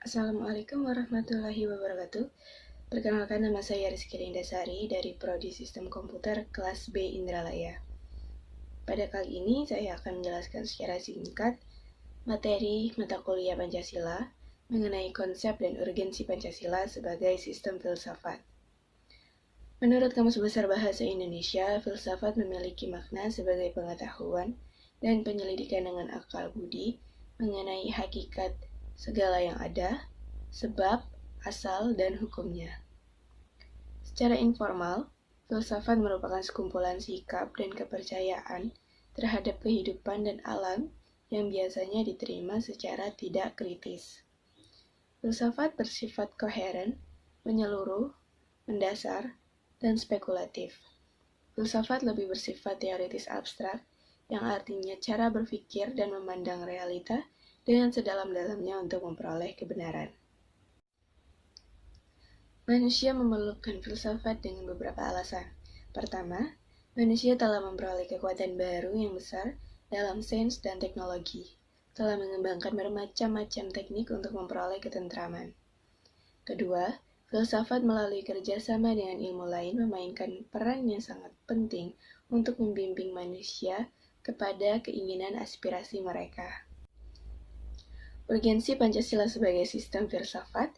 Assalamualaikum warahmatullahi wabarakatuh. Perkenalkan, nama saya Rizky Lindasari dari Prodi Sistem Komputer kelas B Indralaya. Pada kali ini saya akan menjelaskan secara singkat materi mata kuliah Pancasila mengenai konsep dan urgensi Pancasila sebagai sistem filsafat. Menurut Kamus Besar Bahasa Indonesia, filsafat memiliki makna sebagai pengetahuan dan penyelidikan dengan akal budi mengenai hakikat segala yang ada, sebab, asal, dan hukumnya. Secara informal, filsafat merupakan sekumpulan sikap dan kepercayaan terhadap kehidupan dan alam yang biasanya diterima secara tidak kritis. Filsafat bersifat koheren, menyeluruh, mendasar, dan spekulatif. Filsafat lebih bersifat teoritis abstrak, yang artinya cara berpikir dan memandang realita dengan sedalam-dalamnya untuk memperoleh kebenaran. Manusia memerlukan filsafat dengan beberapa alasan. Pertama, manusia telah memperoleh kekuatan baru yang besar dalam sains dan teknologi, telah mengembangkan bermacam-macam teknik untuk memperoleh ketentraman. Kedua, filsafat melalui kerjasama dengan ilmu lain memainkan peran yang sangat penting untuk membimbing manusia kepada keinginan aspirasi mereka. Urgensi Pancasila sebagai sistem filsafat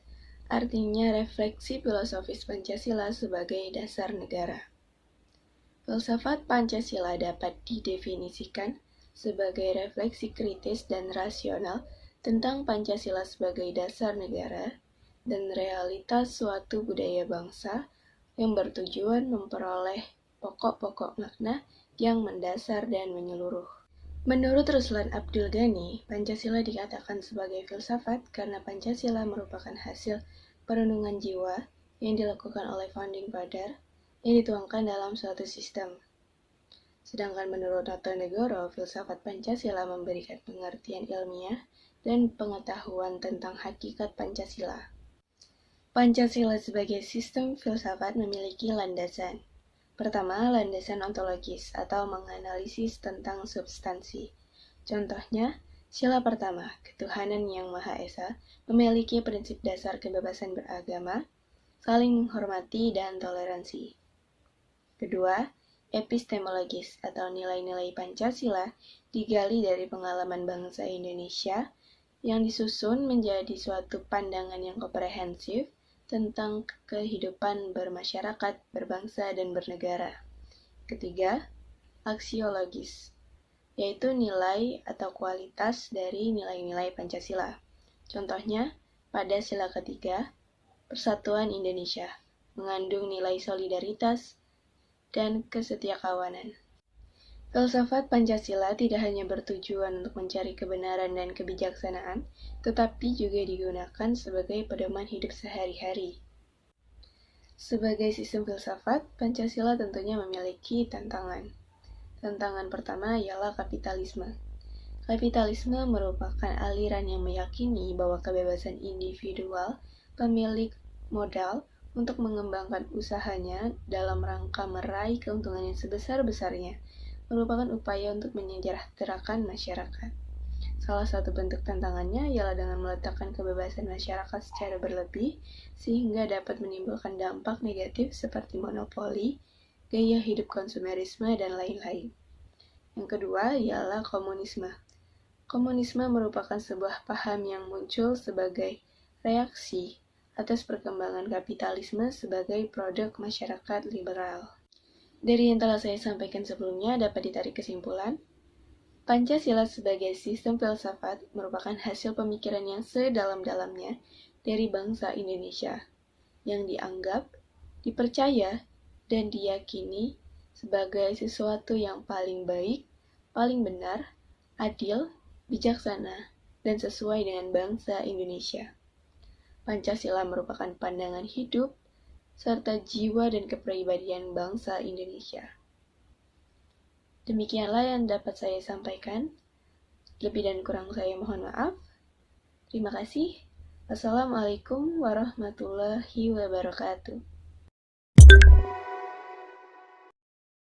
artinya refleksi filosofis Pancasila sebagai dasar negara. Filsafat Pancasila dapat didefinisikan sebagai refleksi kritis dan rasional tentang Pancasila sebagai dasar negara dan realitas suatu budaya bangsa yang bertujuan memperoleh pokok-pokok makna yang mendasar dan menyeluruh. Menurut Ruslan Abdul Ghani, Pancasila dikatakan sebagai filsafat karena Pancasila merupakan hasil perenungan jiwa yang dilakukan oleh founding father yang dituangkan dalam suatu sistem. Sedangkan menurut Notonegoro, filsafat Pancasila memberikan pengertian ilmiah dan pengetahuan tentang hakikat Pancasila. Pancasila sebagai sistem filsafat memiliki landasan. Pertama, landasan ontologis atau menganalisis tentang substansi. Contohnya, sila pertama, ketuhanan yang Maha Esa, memiliki prinsip dasar kebebasan beragama, saling menghormati, dan toleransi. Kedua, epistemologis atau nilai-nilai Pancasila digali dari pengalaman bangsa Indonesia yang disusun menjadi suatu pandangan yang komprehensif tentang kehidupan bermasyarakat, berbangsa, dan bernegara. Ketiga, aksiologis, yaitu nilai atau kualitas dari nilai-nilai Pancasila. Contohnya, pada sila ketiga, Persatuan Indonesia, mengandung nilai solidaritas dan kesetiakawanan. Filsafat Pancasila tidak hanya bertujuan untuk mencari kebenaran dan kebijaksanaan, tetapi juga digunakan sebagai pedoman hidup sehari-hari. Sebagai sistem filsafat, Pancasila tentunya memiliki tantangan. Tantangan pertama ialah kapitalisme. Kapitalisme merupakan aliran yang meyakini bahwa kebebasan individual pemilik modal untuk mengembangkan usahanya dalam rangka meraih keuntungan yang sebesar-besarnya merupakan upaya untuk menyejahterakan masyarakat. Salah satu bentuk tantangannya ialah dengan meletakkan kebebasan masyarakat secara berlebih sehingga dapat menimbulkan dampak negatif seperti monopoli, gaya hidup konsumerisme, dan lain-lain. Yang kedua ialah komunisme. Komunisme merupakan sebuah paham yang muncul sebagai reaksi atas perkembangan kapitalisme sebagai produk masyarakat liberal. Dari yang telah saya sampaikan sebelumnya dapat ditarik kesimpulan, Pancasila sebagai sistem filsafat merupakan hasil pemikiran yang sedalam-dalamnya dari bangsa Indonesia, yang dianggap, dipercaya, dan diyakini sebagai sesuatu yang paling baik, paling benar, adil, bijaksana, dan sesuai dengan bangsa Indonesia. Pancasila merupakan pandangan hidup serta jiwa dan kepribadian bangsa Indonesia. Demikianlah yang dapat saya sampaikan. Lebih dan kurang saya mohon maaf. Terima kasih. Wassalamualaikum warahmatullahi wabarakatuh.